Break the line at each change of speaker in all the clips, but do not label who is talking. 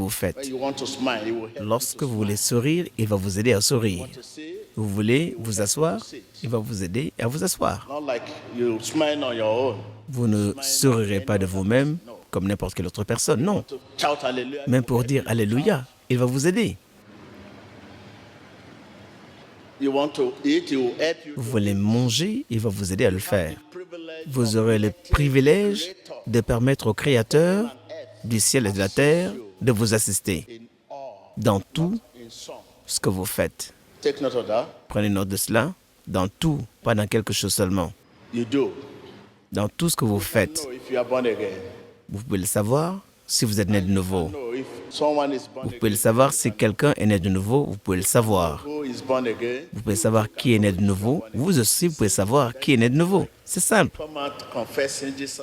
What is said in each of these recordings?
vous faites. Lorsque vous voulez sourire, il va vous aider à sourire. Vous voulez vous asseoir, il va vous aider à vous asseoir. Vous ne sourirez pas de vous-même comme n'importe quelle autre personne, non. Même pour dire Alléluia, il va vous aider. Vous voulez manger, il va vous aider à le faire. Vous aurez le privilège de permettre au Créateur du ciel et de la terre de vous assister dans tout ce que vous faites. Prenez note de cela, dans tout, pas dans quelque chose seulement. Dans tout ce que vous faites, vous pouvez le savoir si vous êtes né de nouveau. Vous pouvez le savoir si quelqu'un est né de nouveau, vous pouvez le savoir. Vous pouvez savoir qui est né de nouveau, vous aussi vous pouvez savoir qui est né de nouveau. C'est simple.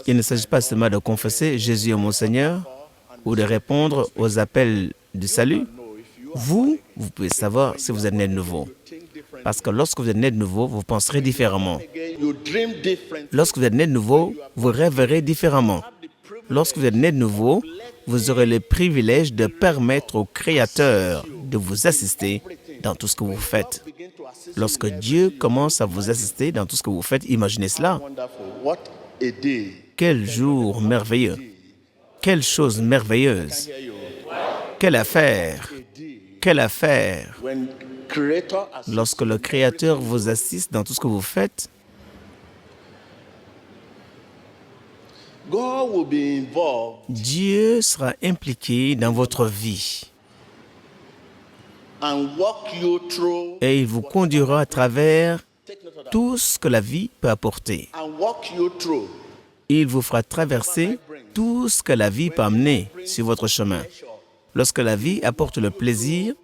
Il ne s'agit pas seulement de confesser Jésus est mon Seigneur ou de répondre aux appels du salut. Vous pouvez savoir si vous êtes né de nouveau. Parce que lorsque vous êtes né de nouveau, vous penserez différemment. Lorsque vous êtes né de nouveau, vous rêverez différemment. Lorsque vous êtes né de nouveau, vous aurez le privilège de permettre au Créateur de vous assister dans tout ce que vous faites. Lorsque Dieu commence à vous assister dans tout ce que vous faites, imaginez cela. Quel jour merveilleux! Quelle chose merveilleuse! Quelle affaire! Quelle affaire! Lorsque le Créateur vous assiste dans tout ce que vous faites, Dieu sera impliqué dans votre vie et il vous conduira à travers tout ce que la vie peut apporter. Il vous fera traverser tout ce que la vie peut amener sur votre chemin. Lorsque la vie apporte le plaisir,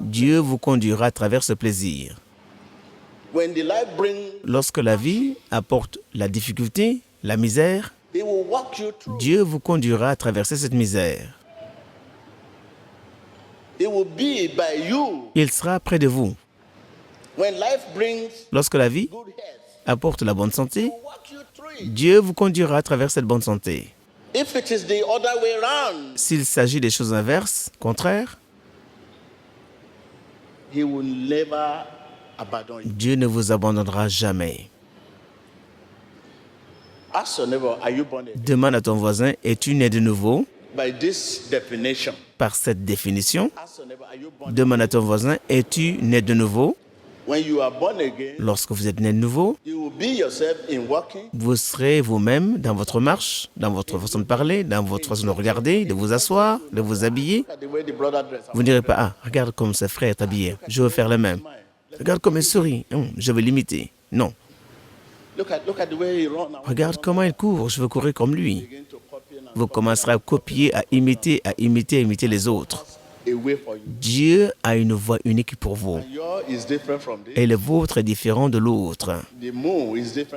Dieu vous conduira à travers ce plaisir. Lorsque la vie apporte la difficulté, la misère, Dieu vous conduira à traverser cette misère. Il sera près de vous. Lorsque la vie apporte la bonne santé, Dieu vous conduira à travers cette bonne santé. S'il s'agit des choses inverses, contraires, Dieu ne vous abandonnera jamais. Demande à ton voisin, es-tu né de nouveau? Par cette définition, demande à ton voisin, es-tu né de nouveau? Lorsque vous êtes né de nouveau, vous serez vous-même dans votre marche, dans votre façon de parler, dans votre façon de regarder, de vous asseoir, de vous habiller. Vous ne direz pas, ah, regarde comme ce frère est habillé, je veux faire le même. Regarde comme il sourit, je veux l'imiter. Non. Regarde comment il court, je veux courir comme lui. Vous commencerez à copier, à imiter les autres. Dieu a une voie unique pour vous. Et le vôtre est différent de l'autre.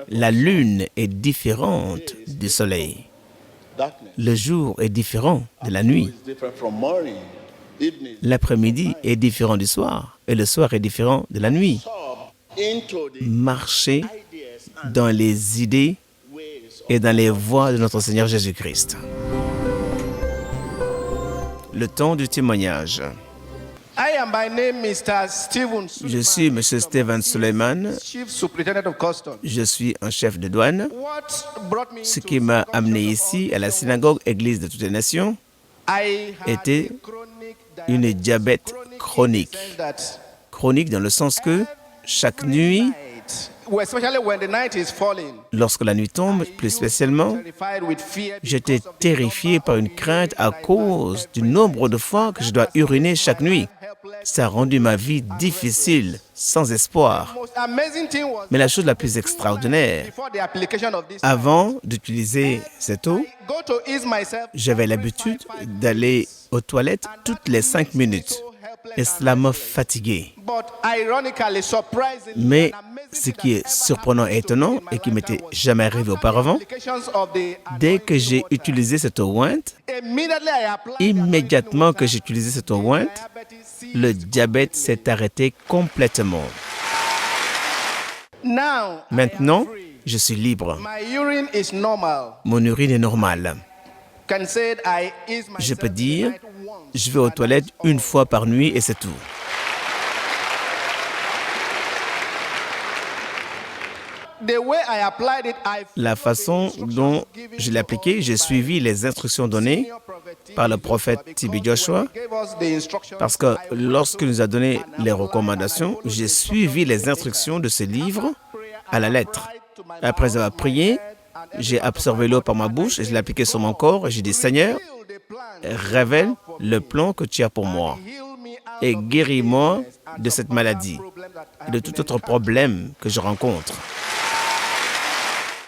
La lune est différente du soleil. Le jour est différent de la nuit. L'après-midi est différent du soir. Et le soir est différent de la nuit. Marchez dans les idées et dans les voies de notre Seigneur Jésus-Christ. Le temps du témoignage. Je suis M. Stephen Suleiman. Je suis un chef de douane. Ce qui m'a amené ici, à la synagogue Église de toutes les nations, était une diabète chronique. Chronique dans le sens que chaque nuit, lorsque la nuit tombe, plus spécialement, j'étais terrifié par une crainte à cause du nombre de fois que je dois uriner chaque nuit. Ça a rendu ma vie difficile, sans espoir. Mais la chose la plus extraordinaire, avant d'utiliser cette eau, j'avais l'habitude d'aller aux toilettes toutes les 5 minutes. Et cela m'a fatigué. Mais ce qui est surprenant et étonnant et qui m'était jamais arrivé auparavant, dès que j'ai utilisé cette eau ointe, immédiatement que j'ai utilisé cette eau ointe, le diabète s'est arrêté complètement. Maintenant, je suis libre. Mon urine est normale. Je peux dire, Je vais aux toilettes une fois par nuit et c'est tout. La façon dont je l'ai appliqué, j'ai suivi les instructions données par le prophète T.B. Joshua, parce que lorsqu'il nous a donné les recommandations, j'ai suivi les instructions de ce livre à la lettre. Après avoir prié, j'ai absorbé l'eau par ma bouche et je l'ai appliqué sur mon corps et j'ai dit, Seigneur, révèle le plan que tu as pour moi et guéris-moi de cette maladie et de tout autre problème que je rencontre.